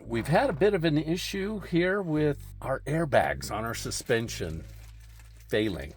We've had a bit of an issue here with our airbags on our suspension failing.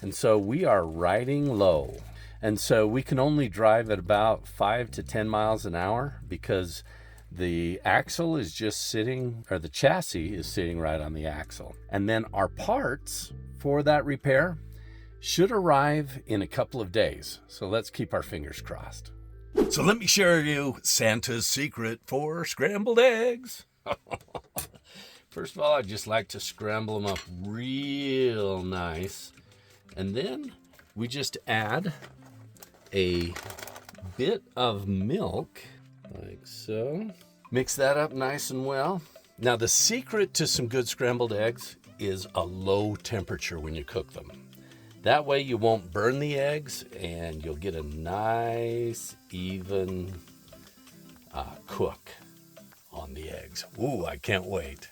And so we are riding low. And so we can only drive at about 5 to 10 miles an hour because the axle is just sitting, or the chassis is sitting right on the axle. And then our parts for that repair should arrive in a couple of days. So let's keep our fingers crossed. So let me share you Santa's secret for scrambled eggs. First of all, I'd just like to scramble them up real nice. And then we just add a bit of milk, like so. Mix that up nice and well. Now, the secret to some good scrambled eggs is a low temperature when you cook them. That way you won't burn the eggs and you'll get a nice, even cook on the eggs. Ooh, I can't wait.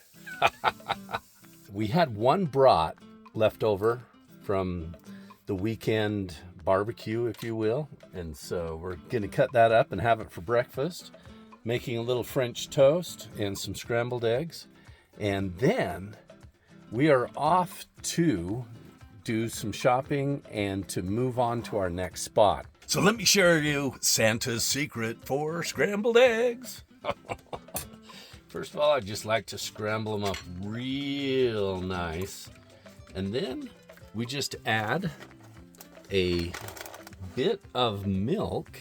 We had one brat left over from the weekend barbecue, if you will. And so we're going to cut that up and have it for breakfast, making a little French toast and some scrambled eggs. And then we are off to do some shopping and to move on to our next spot. So let me share you Santa's secret for scrambled eggs. First of all, I'd just like to scramble them up real nice. And then we just add a bit of milk,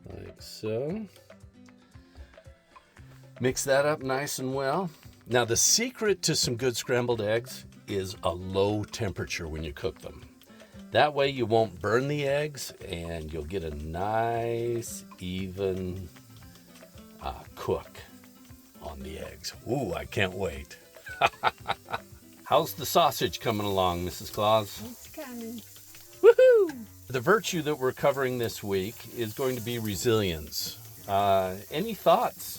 like so. Mix that up nice and well. Now, the secret to some good scrambled eggs is a low temperature when you cook them. That way you won't burn the eggs and you'll get a nice, even cook on the eggs. Ooh, I can't wait. How's the sausage coming along, Mrs. Claus? It's coming. Woohoo! The virtue that we're covering this week is going to be resilience. Any thoughts,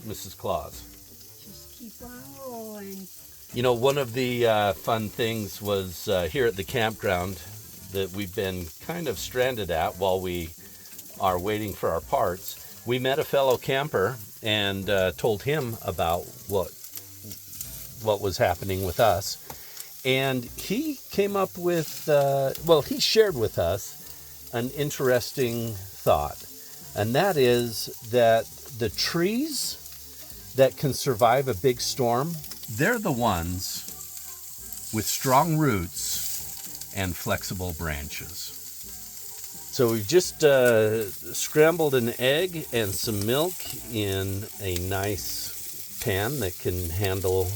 Mrs. Claus? Just keep on rolling. You know, one of the fun things was here at the campground that we've been kind of stranded at while we are waiting for our parts. We met a fellow camper and told him about what was happening with us. And he came up with, he shared with us an interesting thought. And that is that the trees that can survive a big storm, they're the ones with strong roots and flexible branches. So we've just scrambled an egg and some milk in a nice pan that can handle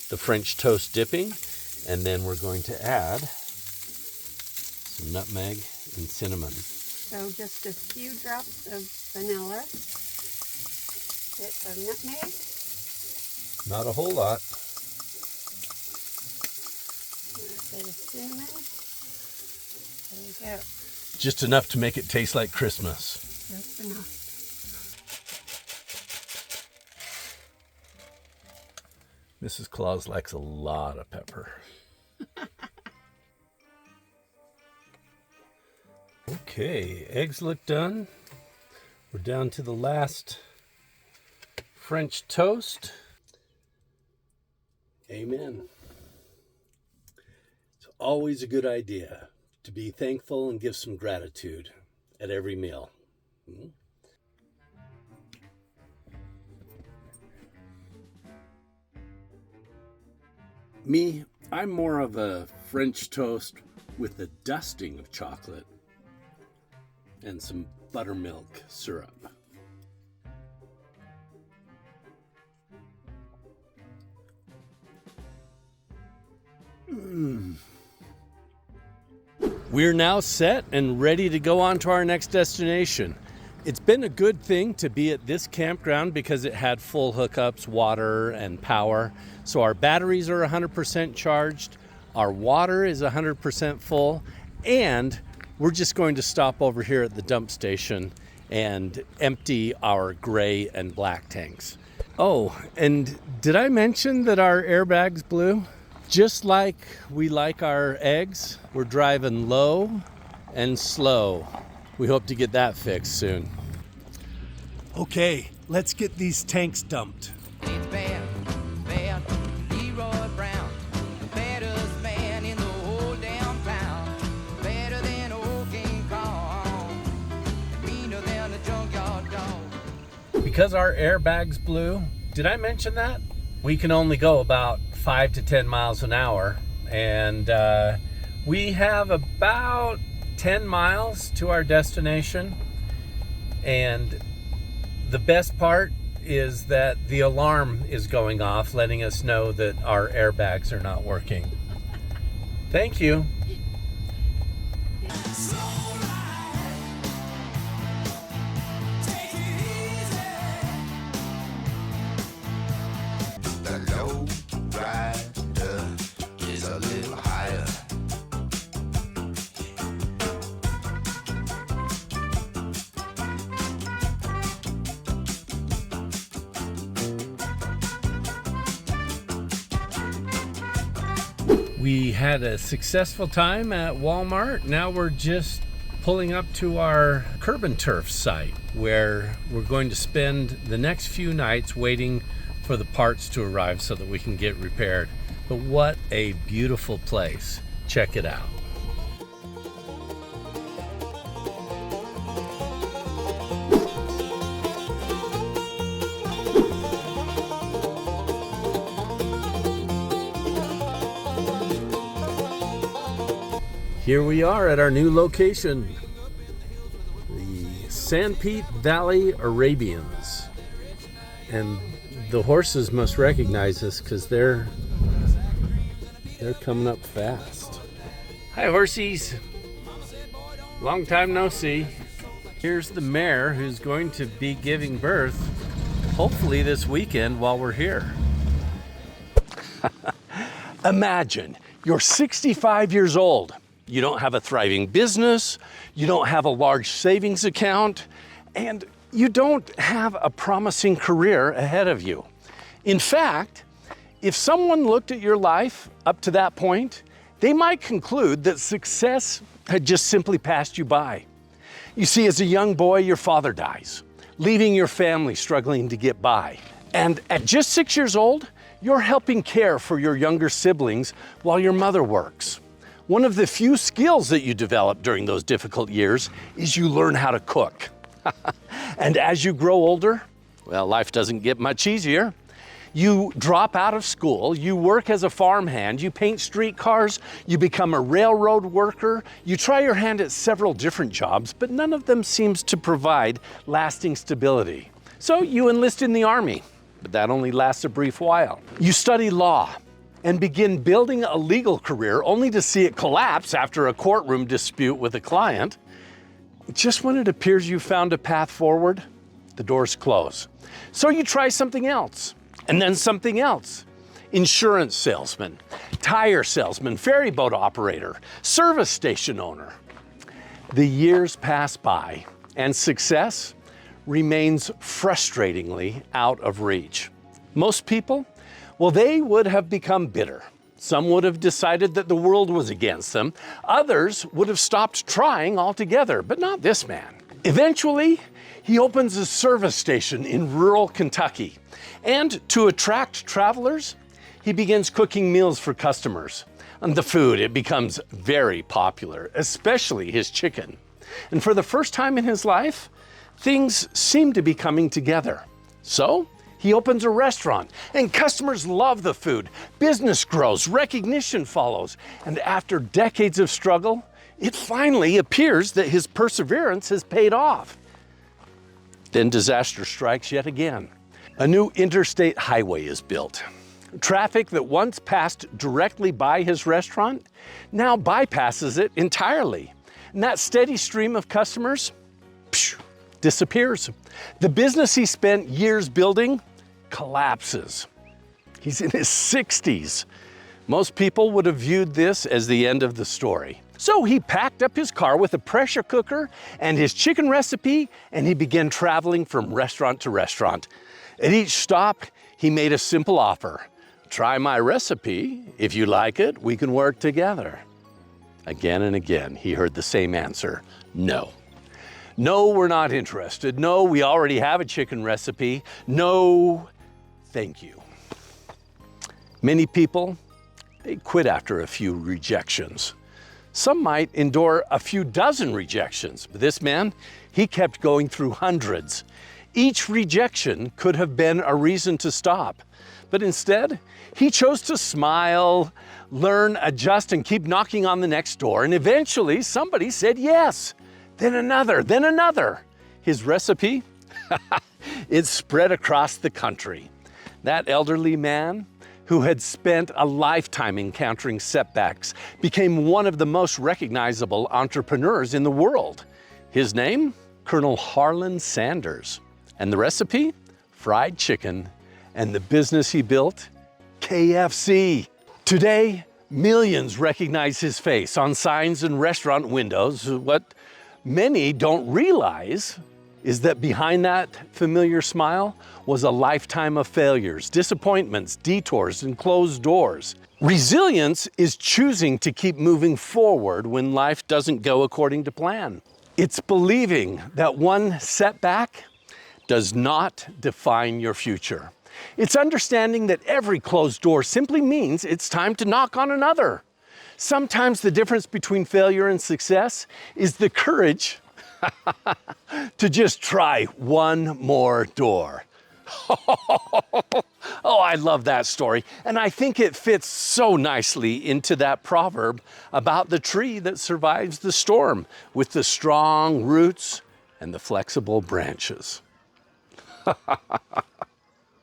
the French toast dipping. And then we're going to add some nutmeg and cinnamon. So just a few drops of vanilla, bit of nutmeg. Not a whole lot. A bit of cinnamon. There we go. Just enough to make it taste like Christmas. Just enough. Mrs. Claus likes a lot of pepper. Okay, eggs look done. We're down to the last French toast. Amen. It's always a good idea to be thankful and give some gratitude at every meal. Me, I'm more of a French toast with a dusting of chocolate and some buttermilk syrup. We're now set and ready to go on to our next destination. It's been a good thing to be at this campground because it had full hookups, water, and power. So our batteries are 100% charged, our water is 100% full, and we're just going to stop over here at the dump station and empty our gray and black tanks. Oh, and did I mention that our airbag's blue? Just like we like our eggs, we're driving low and slow We hope to get that fixed soon. Okay, let's get these tanks dumped. It's bad, bad, Leroy Brown, the baddest man in the whole damn town, better than old King Kong, meaner than a junkyard dog. Because our airbags blew, did I mention that? We can only go about 5 to 10 miles an hour, and we have about 10 miles to our destination. And the best part is that the alarm is going off, letting us know that our airbags are not working. Thank you. The low rider is a little higher. We had a successful time at Walmart. Now we're just pulling up to our curb and turf site where we're going to spend the next few nights waiting for the parts to arrive so that we can get repaired. But what a beautiful place. Check it out. Here we are at our new location, the Sanpete Valley Arabians. And the horses must recognize us because they're coming up fast. Hi, horsies. Long time no see. Here's the mare who's going to be giving birth, hopefully this weekend while we're here. Imagine you're 65 years old. You don't have a thriving business, you don't have a large savings account, and you don't have a promising career ahead of you. In fact, if someone looked at your life up to that point, they might conclude that success had just simply passed you by. You see, as a young boy, your father dies, leaving your family struggling to get by. And at just 6 years old, you're helping care for your younger siblings while your mother works. One of the few skills that you develop during those difficult years is you learn how to cook. And as you grow older, well, life doesn't get much easier. You drop out of school, you work as a farmhand, you paint streetcars, you become a railroad worker, you try your hand at several different jobs, but none of them seems to provide lasting stability. So you enlist in the Army, but that only lasts a brief while. You study law and begin building a legal career only to see it collapse after a courtroom dispute with a client. Just when it appears you've found a path forward, the doors close. So you try something else, and then something else. Insurance salesman, tire salesman, ferry boat operator, service station owner. The years pass by, and success remains frustratingly out of reach. Most people, well, they would have become bitter. Some would have decided that the world was against them. Others would have stopped trying altogether, but not this man. Eventually, he opens a service station in rural Kentucky. And to attract travelers, he begins cooking meals for customers. And the food, it becomes very popular, especially his chicken. And for the first time in his life, things seem to be coming together. So, he opens a restaurant, and customers love the food. Business grows, recognition follows, and after decades of struggle, it finally appears that his perseverance has paid off. Then disaster strikes yet again. A new interstate highway is built. Traffic that once passed directly by his restaurant now bypasses it entirely. And that steady stream of customers disappears. The business he spent years building collapses. He's in his 60s. Most people would have viewed this as the end of the story. So he packed up his car with a pressure cooker and his chicken recipe, and he began traveling from restaurant to restaurant. At each stop, he made a simple offer. Try my recipe. If you like it, we can work together. Again and again, he heard the same answer, no. No, we're not interested. No, we already have a chicken recipe. No, thank you. Many people, they quit after a few rejections. Some might endure a few dozen rejections, but this man, he kept going through hundreds. Each rejection could have been a reason to stop, but instead, he chose to smile, learn, adjust, and keep knocking on the next door, and eventually somebody said yes. Then another, then another. His recipe, it spread across the country. That elderly man, who had spent a lifetime encountering setbacks, became one of the most recognizable entrepreneurs in the world. His name, Colonel Harland Sanders. And the recipe, fried chicken. And the business he built, KFC. Today, millions recognize his face on signs and restaurant windows. What many don't realize is that behind that familiar smile was a lifetime of failures, disappointments, detours, and closed doors. Resilience is choosing to keep moving forward when life doesn't go according to plan. It's believing that one setback does not define your future. It's understanding that every closed door simply means it's time to knock on another. Sometimes the difference between failure and success is the courage to just try one more door. Oh, I love that story. And I think it fits so nicely into that proverb about the tree that survives the storm with the strong roots and the flexible branches.